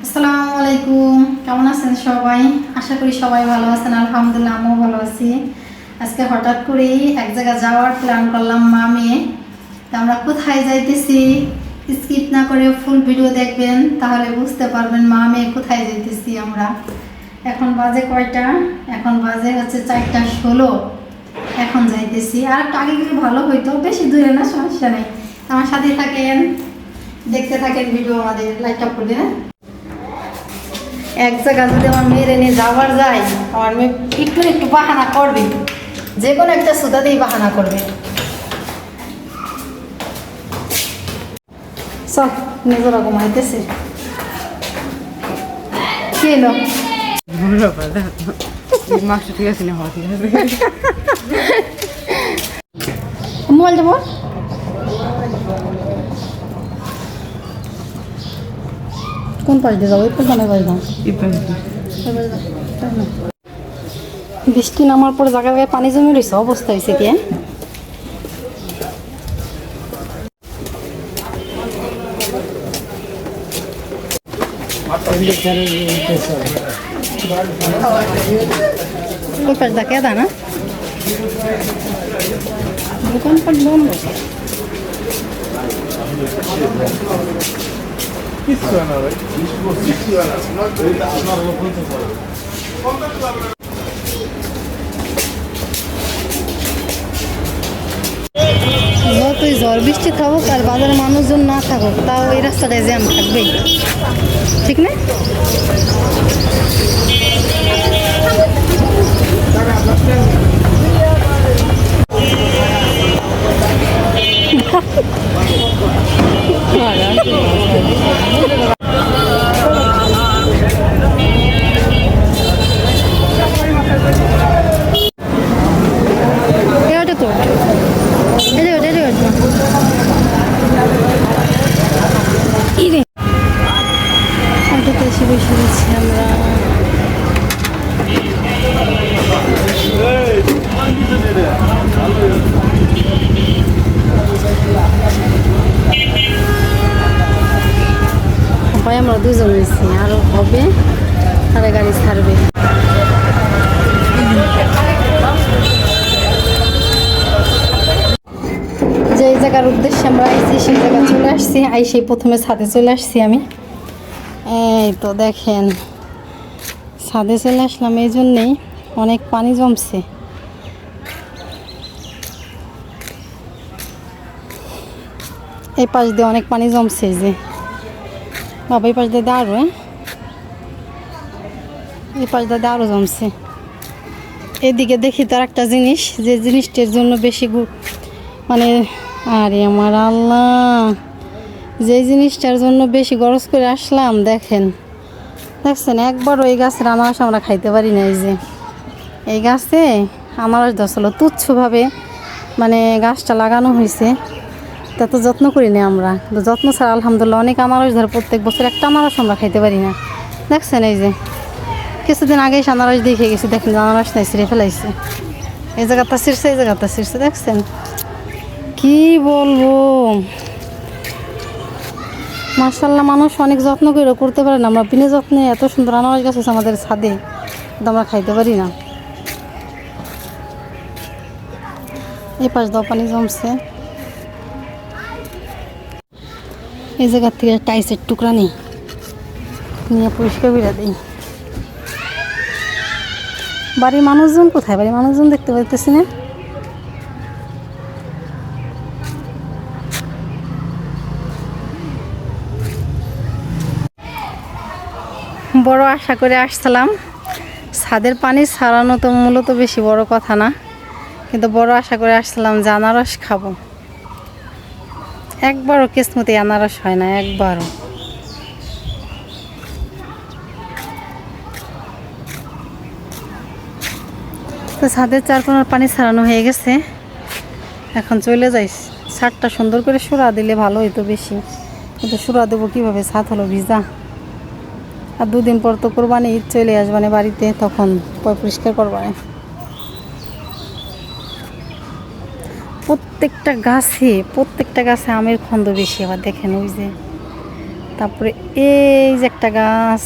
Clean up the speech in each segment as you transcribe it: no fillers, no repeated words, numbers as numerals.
আসসালামু আলাইকুম, কেমন আছেন সবাই? আশা করি সবাই ভালো আছেন। আলহামদুলিল্লাহ, আমিও ভালো আছি। আজকে হঠাৎ করেই এক জায়গায় যাওয়ার প্ল্যান করলাম মা মেয়ে। তা আমরা কোথায় যাইতেছি স্কিপ না করে ফুল ভিডিও দেখবেন, তাহলে বুঝতে পারবেন মা মেয়ে কোথায় যাইতেছি আমরা। এখন বাজে কয়টা? এখন বাজে হচ্ছে 4:16। এখন যাইতেছি। আর একটু আগে গেলে ভালো হইতো, বেশি দূরে না, সমস্যা নেই। আমার সাথে থাকেন, দেখতে থাকেন ভিডিও আমাদের। লাইট অফ করে এক জায়গায় যদি আমার মেয়ের এনে যাওয়ার যায়, আমার মেয়ে একটু একটু বাহানা করবে, যে কোনো একটা সুতাতেই বাহানা করবে। চল, নিজেরা ঘুমাইতেছে। কি এলো? মোবাইল দেবো। কোন পাশ দিয়ে যাবো? একটু জানাই পাশ দাও। বৃষ্টি নামার পর জায়গায় জায়গায় পানি জমে রয়েছে, অবস্থা হয়েছে কি? ওই পাশ দা কেদা না দোকানপাট বন্ধ। যতই ঝড় বৃষ্টি থাকুক আর বাজারে মানুষজন না থাকুক, তাও এই রাস্তাটায় জ্যাম থাকবেই, ঠিক না? এসে বসে গেছি আমরা। ভাই আমরা দুজন হয়েছি, আরো হবে, তারা গাড়ি ছাড়বে। যে জায়গার উদ্দেশ্যে আমরা আসছি সেই জায়গায় চলে আসছি। সেই প্রথমে ছাদে চলে আসছি আমি। এই তো দেখেন, ছাদে চলে আসলাম এই জন্যেই, অনেক পানি জমছে। এই পাশ দিয়ে অনেক পানি জমছে, যে বাবা এই পাশ দিয়ে আরো, এই পাশ দিয়ে আরো জমছে। এদিকে দেখি তার একটা জিনিস, যে জিনিসটার জন্য বেশি মানে, আরে আমার আল্লাহ, যে জিনিসটার জন্য বেশি গরজ করে আসলাম, দেখেন, দেখছেন একবারও এই গাছের আনারস আমরা খাইতে পারি না। এই যে এই গাছে আনারস ধরছিল, তুচ্ছভাবে মানে গাছটা লাগানো হয়েছে, তত যত্ন করি না আমরা। কিন্তু যত্ন ছাড়া আলহামদুলিল্লাহ অনেক আনারস ধরে, প্রত্যেক বছর একটা আনারস আমরা খাইতে পারি না। দেখছেন এই যে কিছুদিন আগে আনারস দেখে গেছি, দেখেন আনারস নাই, ছিঁড়ে ফেলাইছে। এই জায়গাটা ছিঁড়ছে, এই জায়গাটা ছিঁড়ছে, দেখছেন কি বলবো। মাশাআল্লাহ, মানুষ অনেক যত্ন করে করতে পারে না, আমরা বিনা যত্নে এত সুন্দর আনারস গাছ আছে আমাদের ছাদে, কিন্তু আমরা খাইতে পারি না। এই পাশ দাও পানি জমছে। এই জায়গার থেকে টাইসের টুকরা নিয়ে পরিষ্কার করে দিই। বাড়ির মানুষজন কোথায়? বাড়ির মানুষজন দেখতে পাইতেছি না। বড় আশা করে আসছিলাম, ছাদের পানি ছাড়ানো তো মূলত বেশি বড় কথা না, কিন্তু বড় আশা করে আসছিলাম যে আনারস খাবো। একবারও কিসমতে আনারস হয় না, একবারও। তো ছাদের চারকোনার পানি ছাড়ানো হয়ে গেছে, এখন চলে যাই। ছাদটা সুন্দর করে সুরা দিলে ভালো হইতো বেশি, কিন্তু সুরা দেবো কীভাবে? ছাদ হলো ভিজা। আর দুদিন পর তো কোরবানি ঈদ চলে আসবানে বাড়িতে, তখন পরিষ্কার করবানে। প্রত্যেকটা গাছে আমের খন্দ বেশি। আবার দেখেন ওই যে তারপরে এই যে একটা গাছ,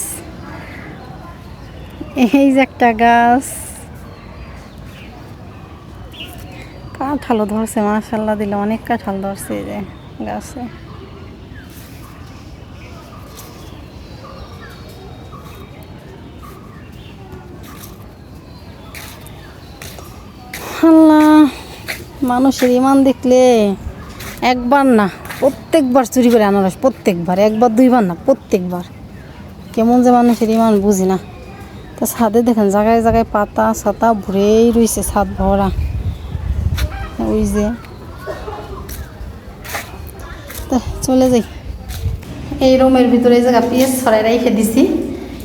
এই যে একটা গাছ কাঁঠালও ধরছে, মাশাআল্লাহ দিলে অনেক কাঁঠাল ধরছে এই যে গাছে। আল্লাহ, মানুষের ইমান দেখলে একবার না প্রত্যেকবার চুরি করে আনারস, প্রত্যেকবার, একবার দুইবার না প্রত্যেকবার। কেমন যে মানুষের ইমান বুঝি না। তো ছাদে দেখেন জায়গায় জায়গায় পাতা ছাতা ভরেই রয়েছে, ছাদ ভরা। ওই যে চলে যাই এই রুমের ভিতরে, এই জায়গা পিস ছড়াই রেখে দিছি।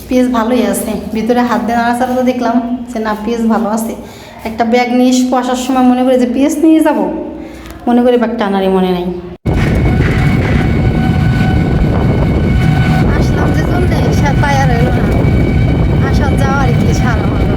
পিস ভালোই আছে, ভিতরে হাত দিয়ে নাড়াচাড়া তো দেখলাম যে না পিস ভালো আছে। একটা ব্যাগ নিয়ে আসার সময় মনে করি যে পিস নিয়ে যাব, মনে করি ব্যাগটা আনারই মনে নেই। আসলাম যে জন্য তায়ার হইল না, আসার যাওয়ার কি সারা হলো।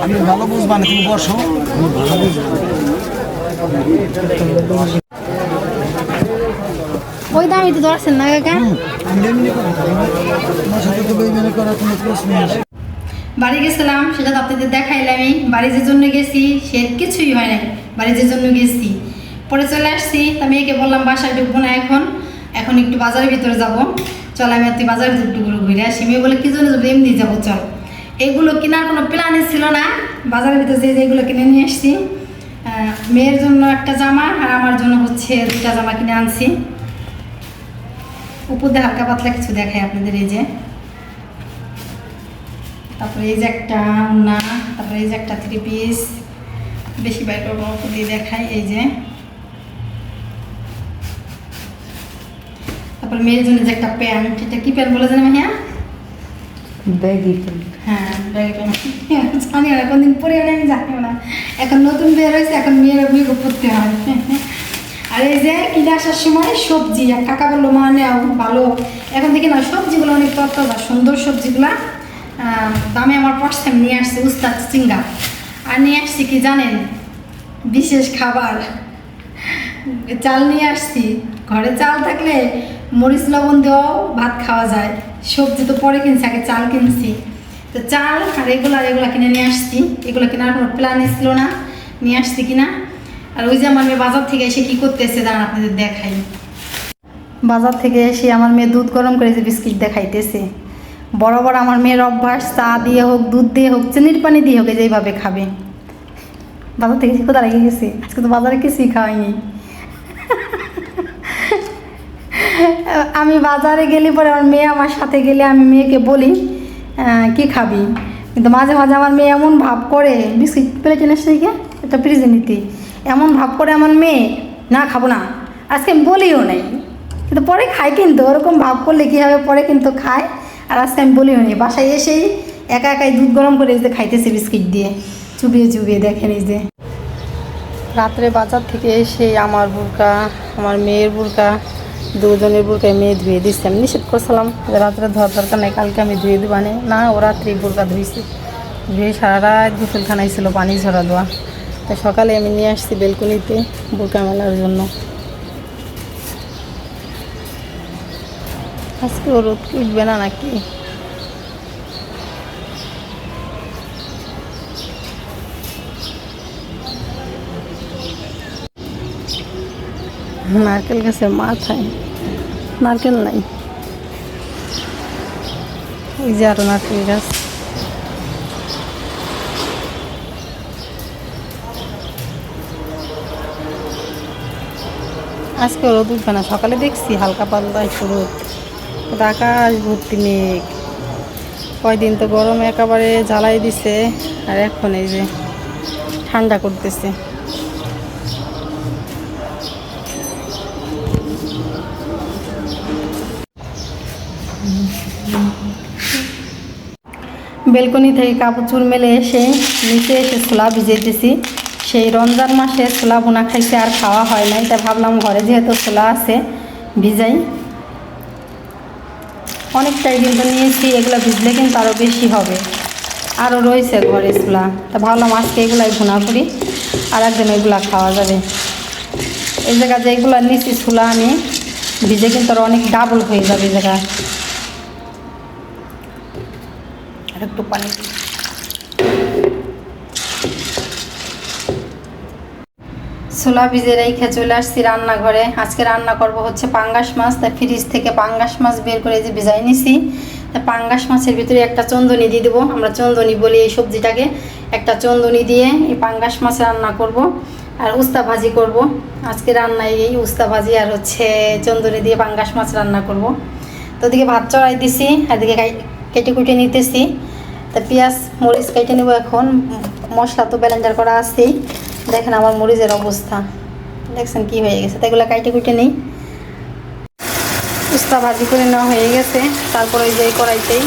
আমি ভালো বুঝবা না, তুমি বসো, ভালো বুঝবা। ওই দামি তো ধরছেন না কাকা। বাড়ি গেছিলাম, সেটা তো আপনাদের দেখাইলাম। আমি বাড়ি যে জন্য গেছি সে কিছুই হয় নাই, বাড়ি যে জন্য গেছি পরে চলে আসছি। তা মেয়েকে বললাম বাসায় ঢুকবো না এখন, এখন একটু বাজারের ভিতরে যাব, চল আমি তুই বাজারের ভিতরে একটু ঘুরে আসি। মেয়ে বলে কি জন্য যাবো, এমনি যাবো চল। এগুলো কেনার কোনো প্ল্যানই ছিল না, বাজারের ভিতরে যে যেগুলো কিনে নিয়ে আসছি। মেয়ের জন্য একটা জামা আর আমার জন্য হচ্ছে দুটা জামা কিনে আনছি। উপর দিয়ে হালকা পাতলা কিছু দেখাই আপনাদের, এই যে তারপরে এই যে একটা ওড়না, তারপরে এই যে একটা 3 পিস, বেশি বাইর করবো অল্প দিয়ে দেখাই। এই যে তারপরে মেয়ের জন্য যে একটা প্যান্ট, এটা কি প্যান্ট বলে জানি ভাইয়া? Baggy pant. হ্যাঁ ব্যাগি প্যান্ট, জানি না কোনদিন পরে আমি জানিও না, এখন নতুন বের হয়েছে, এখন মেয়েরা বিয়ে করতে হয়। আর এই যে কিনে আসার সময় সবজি, এক কাকা বললো মা নেও ভালো, এখন দেখি না সবজিগুলো অনেক তরতাজা সুন্দর সবজিগুলা। দামে আমার পড়ছে, নিয়ে আসছে উস্তাদ চিংড়া। আর নিয়ে আসছি কি জানেন, বিশেষ খাবার চাল নিয়ে আসছি। ঘরে চাল থাকলে মরিচ লবণ দিয়েও ভাত খাওয়া যায়, সবজি তো পরে কিনছি, আগে চাল কিনছি। তো চাল আর এগুলা কিনে নিয়ে আসছি। এগুলো কেনার কোনো প্ল্যানই ছিল না, নিয়ে আসছি কিনা। আর ওই যে আমার মেয়ে বাজার থেকে এসে কী করতেছে দাঁড়ান আপনাদের দেখাই। বাজার থেকে এসে আমার মেয়ে দুধ গরম করে যে বিস্কিট দেখাইতেছে। বরাবর আমার মেয়ের অভ্যাস, চা দিয়ে হোক দুধ দিয়ে হোক চিনির পানি দিয়ে হোক যেইভাবে খাবে। বাজার থেকে কোথায় লেগে গেছে, আজকে তো বাজারে কিছুই খাওয়াইনি। আমি বাজারে গেলে পরে আমার মেয়ে আমার সাথে গেলে আমি মেয়েকে বলি কি খাবি, কিন্তু মাঝে মাঝে আমার মেয়ে এমন ভাব করে, বিস্কিট প্লেট এনে শিখে একটা ফ্রিজে নিতে, এমন ভাব করে আমার মেয়ে না খাবো না, আজকে আমি বলিও নাই, কিন্তু পরে খায়। কিন্তু ওরকম ভাব করলে কী হবে, পরে কিন্তু খায়। আর আজকে আমি বলিও নি, বাসায় এসেই একা একাই দুধ গরম করে যে খাইতেছে বিস্কিট দিয়ে চুবিয়ে চুবিয়ে। দেখেন এই যে রাত্রে বাজার থেকে এসে আমার বুরকা আমার মেয়ের বুরকা দুজনের বুরকায় মেয়ে ধুয়ে দিচ্ছে। আমি নিষেধ করছিলাম যে রাত্রে ধোয়ার দরকার নেই, কালকে আমি ধুয়ে দেবানে না, ও রাত্রে বুরকা ধুয়েছি। ধুয়ে সারা রাত গোসলখানায় ছিল পানি ঝরা দেওয়া। তো সকালে আমি নিয়ে আসছি বেলকনিতে বুরকা মেলার জন্য। আজকে ও রোদ উঠবে না নাকি? নারকেল গাছের মাথায় নারকেল নাই, এই যে আরো নারকেল গাছ। আজকে রোদ উঠবে না, সকালে দেখছি হালকা পাতলা একটু রোদ, আকাশ ভর্তি মেঘ। কয়দিন তো গরমে একেবারে জ্বালাই দিছে, আর এখন এই যে ঠান্ডা করতেছে। বেলকনি থেকে কাপড় চুর মেলে এসে নিচে এসে ছোলা ভিজাইতেছি। সেই রমজান মাসে ছোলা বোনা খাইছে, আর খাওয়া হয় নাই, তাই ভাবলাম ঘরে যেহেতু ছোলা আছে ভিজাই। অনেকটাই কিন্তু নিয়েছি, এগুলো ভিজলে কিন্তু আরও বেশি হবে, আরও রয়েছে ঘরে ছোলা, তা ভাবলাম আজকে এগুলাই ভুনা করি, আর একদিন এগুলা খাওয়া যাবে। এই জায়গা যেগুলো নিয়েছি ছোলা আমি ভিজে কিন্তু আরও অনেক ডাবল হয়ে যাবে এই জায়গা। আর একটু পানি দিই। ছোলা ভিজে রেখে চলে আসছি রান্নাঘরে। আজকে রান্না করব হচ্ছে পাঙ্গাস মাছ, তাই ফ্রিজ থেকে পাঙ্গাস মাছ বের করে যে ভিজাই নিছি। তা পাঙ্গাস মাছের ভিতরে একটা চন্দনী দিয়ে দেবো, আমরা চন্দনী বলি এই সবজিটাকে। একটা চন্দনী দিয়ে এই পাঙ্গাস মাছ রান্না করব, আর উস্তা ভাজি করব। আজকে রান্নায় এই উস্তা ভাজি আর হচ্ছে চন্দনী দিয়ে পাঙ্গাস মাছ রান্না করব। তো ওদিকে ভাত চড়াই দিছি, এদিকে কেটে কুটে নিতেছি। তা পেঁয়াজ মরিচ কেটে নেবো এখন। মশলা তো ব্লেন্ডার করা আছেই। দেখেন আমার মরিচের অবস্থা, দেখছেন কি হয়ে গেছে, তাই এগুলো কাইটে কুটে নেই। উস্তা ভাজি করে নেওয়া হয়ে গেছে। তারপরে ওই যে কড়াইতেই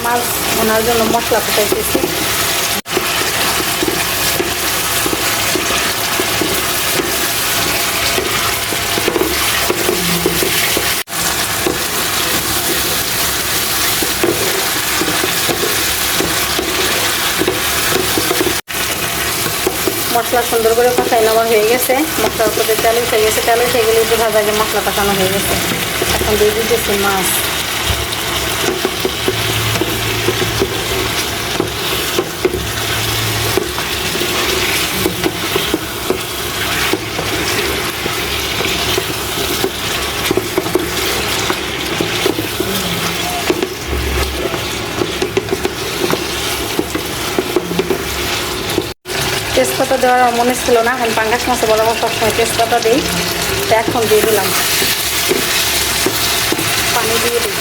মাছ ভোনার জন্য মশলা কোটাইতেছি। মশলা সুন্দর করে কষাই নেওয়া হয়ে গেছে। মশলার উপরে তেল উঠে গেছে, তেল উঠে গেলে বোঝা যায় যে মশলা কষানো হয়ে গেছে। এখন দিয়ে দিতেছি মাছ। তেজপাতা দেওয়ার মনে ছিল না, আমি পাঙ্গাস মাছে বরাবর সবসময় তেজপাতা দিই, তো এখন দিয়ে দিলাম। পানি দিয়ে দিই।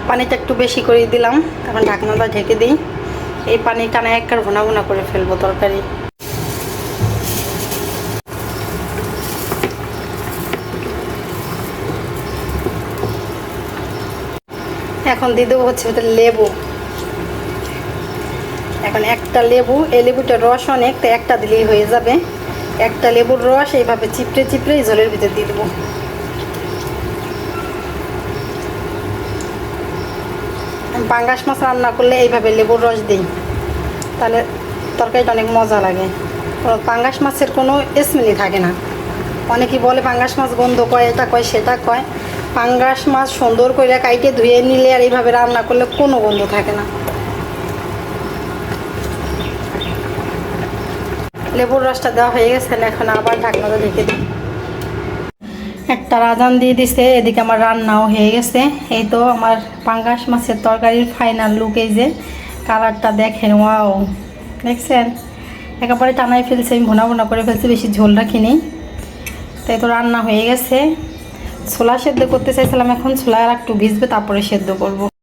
পানিটা একটু বেশি করে দিলাম, এখন ঢাকনাটা ঢেকে দিই। এই পানি টানা একবার ভুনা ভুনা করে ফেলবো তরকারি। এখন দিয়ে দেবো হচ্ছে লেবু। এখন একটা লেবু, এই লেবুটার রস অনেক, তো একটা দিলেই হয়ে যাবে। একটা লেবুর রস এইভাবে চিপড়ে চিপড়ে এই ঝোলের ভিতরে দিয়ে দেবো। পাঙ্গাস মাছ রান্না করলে এইভাবে লেবুর রস দিই, তাহলে তরকারিটা অনেক মজা লাগে। পাঙ্গাস মাছের কোনো স্মেলই থাকে না। অনেকেই বলে পাঙ্গাস মাছ গন্ধ কয়, এটা কয় সেটা কয়। পাঙ্গাস মাছ সুন্দর করে কাইটে ধুয়ে নিলে আর এইভাবে রান্না করলে কোনো গন্ধ থাকে না। লেবুর রসটা দেওয়া হয়ে গেছে, এখন আবার ঢাকনাটা ঢেকে দিই। একটা আজান দিয়ে দিছে, এদিকে আমার রান্নাও হয়ে গেছে। এই তো আমার পাঙ্গাস মাছের তরকারির ফাইনাল লুক। এই যে কালারটা দেখেন, ওয়াও, দেখছেন একেবারে টানাই ফেলছে। আমি ভুনা ভুনা করে ফেলছি, বেশি ঝোল রাখিনি। তাই তো রান্না হয়ে গেছে। ছোলা সেদ্ধ করতে চাইছিলাম, এখন ছোলা আর একটু ভিজবে, তারপরে সেদ্ধ করব।